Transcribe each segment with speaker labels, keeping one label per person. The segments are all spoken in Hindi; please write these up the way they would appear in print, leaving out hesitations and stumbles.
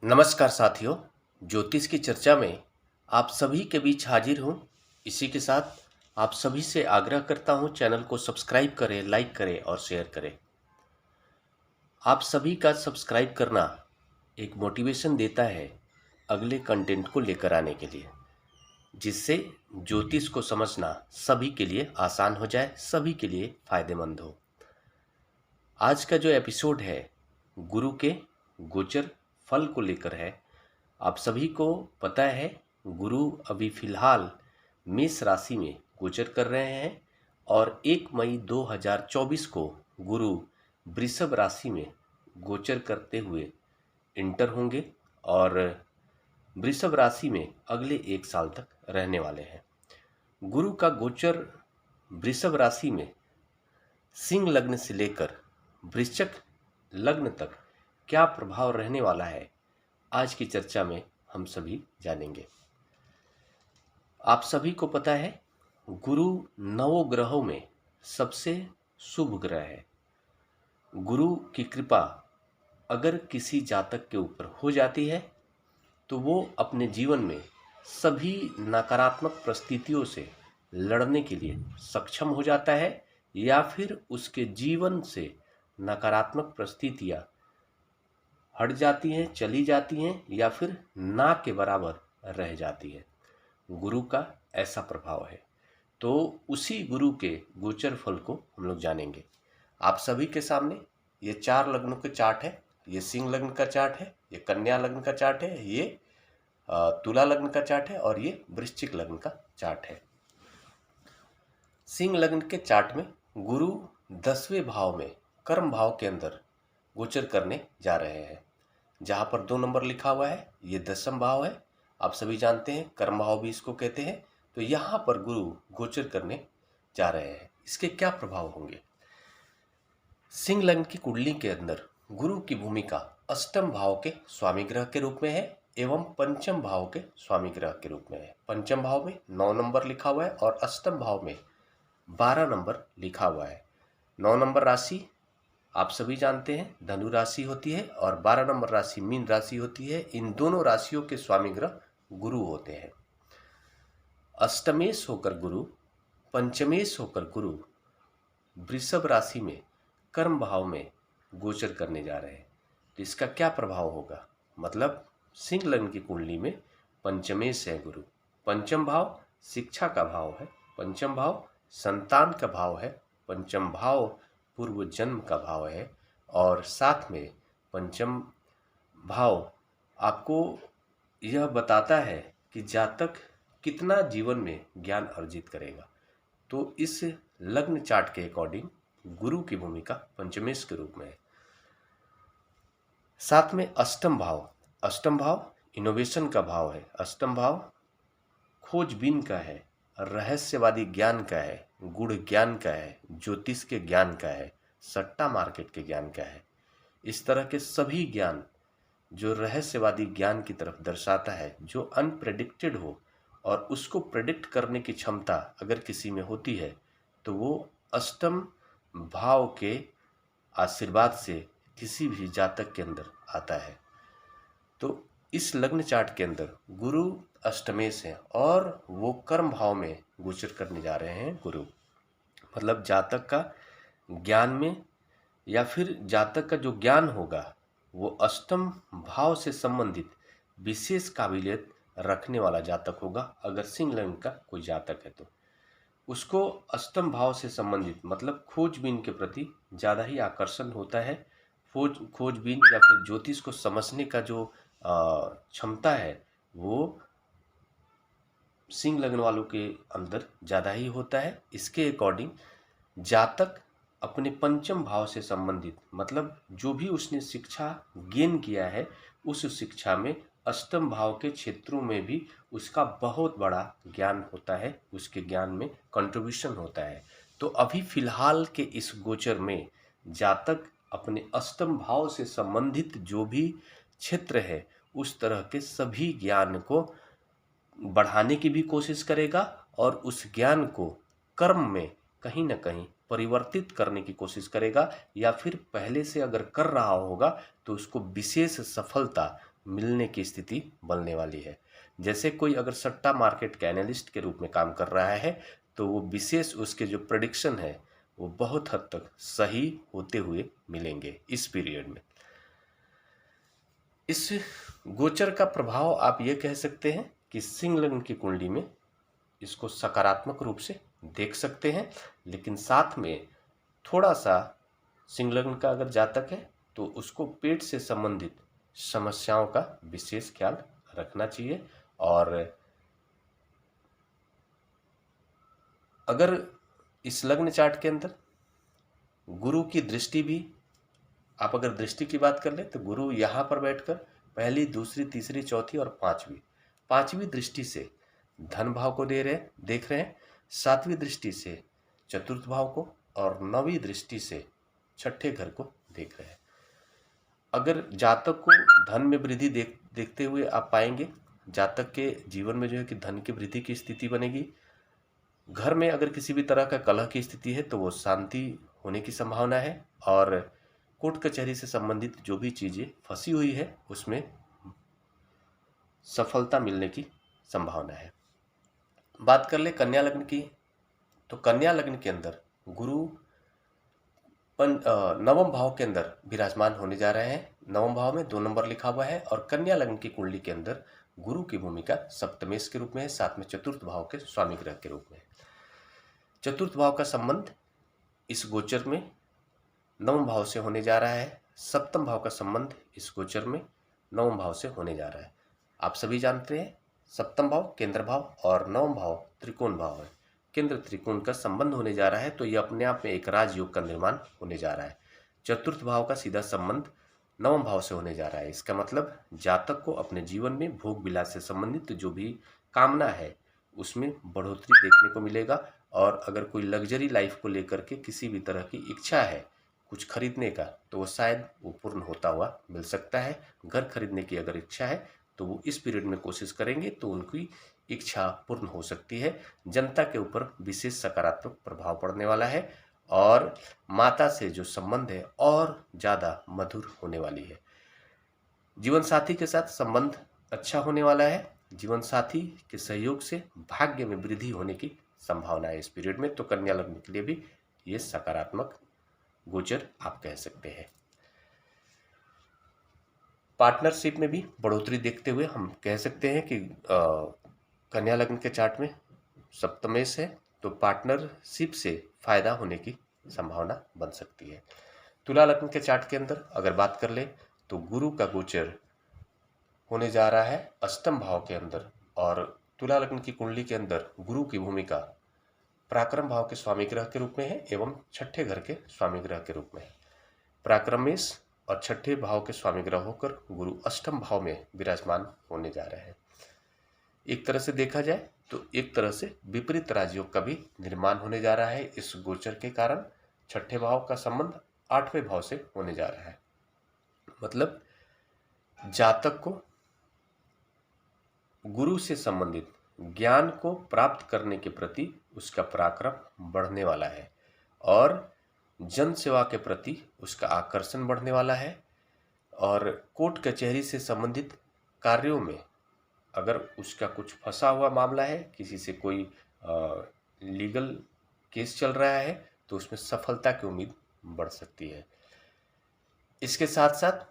Speaker 1: नमस्कार साथियों। ज्योतिष की चर्चा में आप सभी के बीच हाजिर हूँ। इसी के साथ आप सभी से आग्रह करता हूँ, चैनल को सब्सक्राइब करें, लाइक करें और शेयर करें। आप सभी का सब्सक्राइब करना एक मोटिवेशन देता है अगले कंटेंट को लेकर आने के लिए, जिससे ज्योतिष को समझना सभी के लिए आसान हो जाए, सभी के लिए फायदेमंद हो। आज का जो एपिसोड है गुरु के गोचर फल को लेकर है। आप सभी को पता है गुरु अभी फिलहाल मेष राशि में गोचर कर रहे हैं और 1 मई 2024 को गुरु वृषभ राशि में गोचर करते हुए इंटर होंगे और वृषभ राशि में अगले 1 साल तक रहने वाले हैं। गुरु का गोचर वृषभ राशि में सिंह लग्न से लेकर वृश्चिक लग्न तक क्या प्रभाव रहने वाला है, आज की चर्चा में हम सभी जानेंगे। आप सभी को पता है गुरु नवोग्रहों में सबसे शुभ ग्रह है। गुरु की कृपा अगर किसी जातक के ऊपर हो जाती है तो वो अपने जीवन में सभी नकारात्मक परिस्थितियों से लड़ने के लिए सक्षम हो जाता है, या फिर उसके जीवन से नकारात्मक परिस्थितियां हट जाती हैं, चली जाती हैं, या फिर ना के बराबर रह जाती है। गुरु का ऐसा प्रभाव है। तो उसी गुरु के गोचर फल को हम लोग जानेंगे। आप सभी के सामने ये 4 लग्नों के चार्ट है। ये सिंह लग्न का चार्ट है, ये कन्या लग्न का चार्ट है, ये तुला लग्न का चार्ट है और ये वृश्चिक लग्न का चार्ट है। सिंह लग्न के चार्ट में गुरु 10वें भाव में कर्म भाव के अंदर गोचर करने जा रहे हैं। जहां पर 2 नंबर लिखा हुआ है ये 10वां भाव है। आप सभी जानते हैं कर्म भाव भी इसको कहते हैं। तो यहाँ पर गुरु गोचर करने जा रहे हैं। इसके क्या प्रभाव होंगे? सिंह लग्न की कुंडली के अंदर गुरु की भूमिका अष्टम भाव के स्वामी ग्रह के रूप में है एवं पंचम भाव के स्वामी ग्रह के रूप में है। पंचम भाव में 9 नंबर लिखा हुआ है और अष्टम भाव में 12 नंबर लिखा हुआ है। 9 नंबर राशि आप सभी जानते हैं धनु राशि होती है और 12 नंबर राशि मीन राशि होती है। इन दोनों राशियों के स्वामी ग्रह गुरु होते हैं। अष्टमेश होकर गुरु, पंचमेश होकर गुरु वृषभ राशि में कर्म भाव में गोचर करने जा रहे हैं। तो इसका क्या प्रभाव होगा? मतलब सिंह लग्न की कुंडली में पंचमेश है गुरु। पंचम भाव शिक्षा का भाव है, पंचम भाव संतान का भाव है, पंचम भाव पूर्व जन्म का भाव है और साथ में पंचम भाव आपको यह बताता है कि जातक कितना जीवन में ज्ञान अर्जित करेगा। तो इस लग्न चार्ट के अकॉर्डिंग गुरु की भूमिका पंचमेश के रूप में है। साथ में अष्टम भाव इनोवेशन का भाव है। अष्टम भाव खोजबीन का है, रहस्यवादी ज्ञान का है, गुड़ ज्ञान का है, ज्योतिष के ज्ञान का है, सट्टा मार्केट के ज्ञान का है। इस तरह के सभी ज्ञान जो रहस्यवादी ज्ञान की तरफ दर्शाता है, जो अनप्रेडिक्टेड हो और उसको प्रेडिक्ट करने की क्षमता अगर किसी में होती है तो वो अष्टम भाव के आशीर्वाद से किसी भी जातक के अंदर आता है। तो इस लग्न चार्ट के अंदर गुरु अष्टमेश है और वो कर्म भाव में गोचर करने जा रहे हैं गुरु। मतलब जातक का ज्ञान में या फिर जातक का जो ज्ञान होगा वो अष्टम भाव से संबंधित विशेष काबिलियत रखने वाला जातक होगा। अगर सिंह लग्न का कोई जातक है तो उसको अष्टम भाव से संबंधित मतलब खोजबीन के प्रति ज़्यादा ही आकर्षण होता है। खोजबीन या फिर ज्योतिष को समझने का जो क्षमता है वो सिंह लग्न वालों के अंदर ज़्यादा ही होता है। इसके अकॉर्डिंग जातक अपने पंचम भाव से संबंधित मतलब जो भी उसने शिक्षा गेन किया है उस शिक्षा में अष्टम भाव के क्षेत्रों में भी उसका बहुत बड़ा ज्ञान होता है, उसके ज्ञान में कंट्रीब्यूशन होता है। तो अभी फिलहाल के इस गोचर में जातक अपने अष्टम भाव से संबंधित जो भी क्षेत्र है उस तरह के सभी ज्ञान को बढ़ाने की भी कोशिश करेगा और उस ज्ञान को कर्म में कहीं ना कहीं परिवर्तित करने की कोशिश करेगा, या फिर पहले से अगर कर रहा होगा तो उसको विशेष सफलता मिलने की स्थिति बनने वाली है। जैसे कोई अगर सट्टा मार्केट के एनालिस्ट के रूप में काम कर रहा है तो वो विशेष उसके जो प्रेडिक्शन है वो बहुत हद तक सही होते हुए मिलेंगे इस पीरियड में। इस गोचर का प्रभाव आप ये कह सकते हैं कि सिंह लग्न की कुंडली में इसको सकारात्मक रूप से देख सकते हैं, लेकिन साथ में थोड़ा सा सिंह लग्न का अगर जातक है तो उसको पेट से संबंधित समस्याओं का विशेष ख्याल रखना चाहिए। और अगर इस लग्न चार्ट के अंदर गुरु की दृष्टि भी, आप अगर दृष्टि की बात कर ले तो गुरु यहाँ पर बैठकर पहली, दूसरी, तीसरी, चौथी और पांचवी दृष्टि से धन भाव को देख रहे हैं, सातवीं दृष्टि से चतुर्थ भाव को और नवीं दृष्टि से छठे घर को देख रहे हैं। अगर जातक को धन में वृद्धि देखते हुए आप पाएंगे, जातक के जीवन में जो है कि धन की वृद्धि की स्थिति बनेगी। घर में अगर किसी भी तरह का कलह की स्थिति है तो वो शांति होने की संभावना है, और कोर्ट कचहरी से संबंधित जो भी चीज़ें फंसी हुई है उसमें सफलता मिलने की संभावना है। बात कर ले कन्या लग्न की, तो कन्या लग्न के अंदर गुरु नवम भाव के अंदर विराजमान होने जा रहे हैं। नवम भाव में 2 नंबर लिखा हुआ है, और कन्या लग्न की कुंडली के अंदर गुरु की भूमिका सप्तमेश के रूप में है, साथ में चतुर्थ भाव के स्वामी ग्रह के रूप में। चतुर्थ भाव का संबंध इस गोचर में नवम भाव से होने जा रहा है। सप्तम भाव का संबंध इस गोचर में नवम भाव से होने जा रहा है। आप सभी जानते हैं सप्तम भाव केंद्र भाव और नवम भाव त्रिकोण भाव है। केंद्र त्रिकोण का संबंध होने जा रहा है तो ये अपने आप में एक राजयोग का निर्माण होने जा रहा है। चतुर्थ भाव का सीधा संबंध नवम भाव से होने जा रहा है। इसका मतलब जातक को अपने जीवन में भोग विलास से संबंधित जो भी कामना है उसमें बढ़ोतरी देखने को मिलेगा, और अगर कोई लग्जरी लाइफ को लेकर के किसी भी तरह की इच्छा है कुछ खरीदने का तो वो शायद वो पूर्ण होता हुआ मिल सकता है। घर खरीदने की अगर इच्छा है तो वो इस पीरियड में कोशिश करेंगे तो उनकी इच्छा पूर्ण हो सकती है। जनता के ऊपर विशेष सकारात्मक प्रभाव पड़ने वाला है, और माता से जो संबंध है और ज़्यादा मधुर होने वाली है। जीवन साथी के साथ संबंध अच्छा होने वाला है। जीवन साथी के सहयोग से भाग्य में वृद्धि होने की संभावना है इस पीरियड में। तो कन्या लग्न के लिए भी ये सकारात्मक गोचर आप कह सकते हैं। पार्टनरशिप में भी बढ़ोतरी देखते हुए हम कह सकते हैं कि कन्या लग्न के चार्ट में सप्तमेश है तो पार्टनरशिप से फायदा होने की संभावना बन सकती है। तुला लग्न के चार्ट के अंदर अगर बात कर ले तो गुरु का गोचर होने जा रहा है अष्टम भाव के अंदर, और तुला लग्न की कुंडली के अंदर गुरु की भूमिका पराक्रम भाव के स्वामी ग्रह के रूप में है एवं छठे घर के स्वामी ग्रह के रूप में है। पराक्रमेश और छठे भाव के स्वामी ग्रह होकर गुरु अष्टम भाव में विराजमान होने जा रहे हैं। एक तरह से देखा जाए तो एक तरह से विपरीत राजयोग का भी निर्माण होने जा रहा है इस गोचर के कारण। छठे भाव का संबंध 8वें भाव से होने जा रहा है, मतलब जातक को गुरु से संबंधित ज्ञान को प्राप्त करने के प्रति उसका पराक्रम बढ़ने वाला है, और जन सेवा के प्रति उसका आकर्षण बढ़ने वाला है। और कोर्ट कचहरी से संबंधित कार्यों में अगर उसका कुछ फंसा हुआ मामला है, किसी से कोई लीगल केस चल रहा है तो उसमें सफलता की उम्मीद बढ़ सकती है। इसके साथ साथ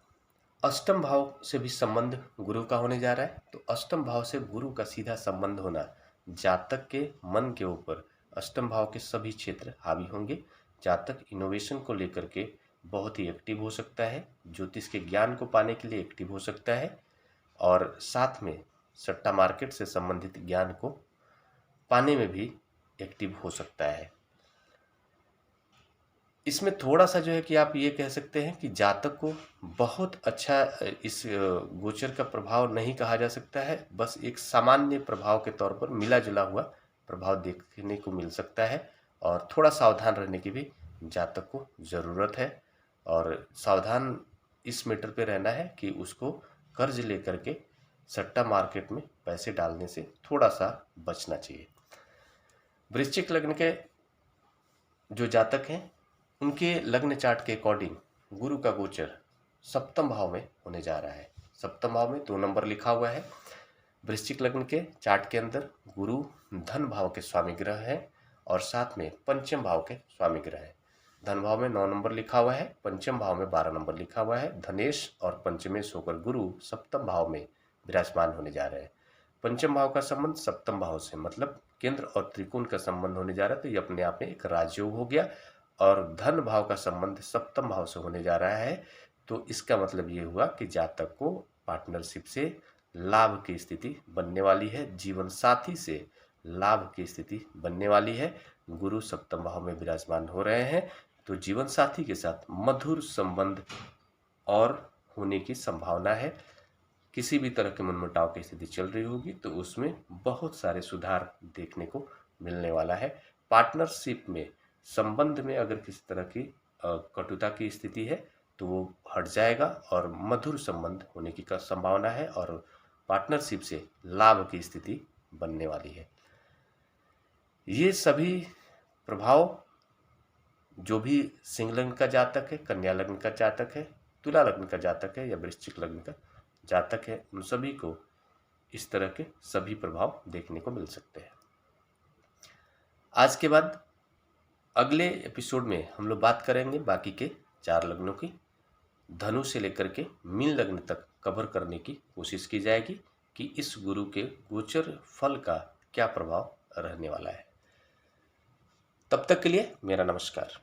Speaker 1: अष्टम भाव से भी संबंध गुरु का होने जा रहा है, तो अष्टम भाव से गुरु का सीधा संबंध होना जातक के मन के ऊपर अष्टम भाव के सभी क्षेत्र हावी होंगे। जातक इनोवेशन को लेकर के बहुत ही एक्टिव हो सकता है, ज्योतिष के ज्ञान को पाने के लिए एक्टिव हो सकता है, और साथ में सट्टा मार्केट से संबंधित ज्ञान को पाने में भी एक्टिव हो सकता है। इसमें थोड़ा सा जो है कि आप ये कह सकते हैं कि जातक को बहुत अच्छा इस गोचर का प्रभाव नहीं कहा जा सकता है, बस एक सामान्य प्रभाव के तौर पर मिला जुला हुआ प्रभाव देखने को मिल सकता है, और थोड़ा सावधान रहने की भी जातक को ज़रूरत है। और सावधान इस मैटर पे रहना है कि उसको कर्ज लेकर के सट्टा मार्केट में पैसे डालने से थोड़ा सा बचना चाहिए। वृश्चिक लग्न के जो जातक हैं उनके लग्न चार्ट के अकॉर्डिंग गुरु का गोचर सप्तम भाव में होने जा रहा है। सप्तम भाव में 2 नंबर लिखा हुआ है। वृश्चिक लग्न के चार्ट के अंदर गुरु धन भाव के स्वामी ग्रह है और साथ में पंचम भाव के स्वामी ग्रह है। धन भाव में 9 नंबर लिखा हुआ है, पंचम भाव में 12 नंबर लिखा हुआ है। धनेश और पंचमेश होकर गुरु सप्तम भाव में विराजमान होने जा रहे हैं। पंचम भाव का संबंध सप्तम भाव से, मतलब केंद्र और त्रिकोण का संबंध होने जा रहा है, तो ये अपने आप में एक राजयोग हो गया। और धन भाव का संबंध सप्तम भाव से होने जा रहा है, तो इसका मतलब ये हुआ कि जातक को पार्टनरशिप से लाभ की स्थिति बनने वाली है, जीवन साथी से लाभ की स्थिति बनने वाली है। गुरु सप्तम भाव में विराजमान हो रहे हैं, तो जीवन साथी के साथ मधुर संबंध और होने की संभावना है। किसी भी तरह के मनमुटाव की स्थिति चल रही होगी तो उसमें बहुत सारे सुधार देखने को मिलने वाला है। पार्टनरशिप में, संबंध में अगर किसी तरह की कटुता की स्थिति है तो वो हट जाएगा और मधुर संबंध होने की संभावना है और पार्टनरशिप से लाभ की स्थिति बनने वाली है। ये सभी प्रभाव जो भी सिंह लग्न का जातक है, कन्या लग्न का जातक है, तुला लग्न का जातक है या वृश्चिक लग्न का जातक है, उन सभी को इस तरह के सभी प्रभाव देखने को मिल सकते हैं। आज के बाद अगले एपिसोड में हम लोग बात करेंगे बाकी के 4 लग्नों की। धनु से लेकर के मीन लग्न तक कवर करने की कोशिश की जाएगी कि इस गुरु के गोचर फल का क्या प्रभाव रहने वाला है। तब तक के लिए मेरा नमस्कार।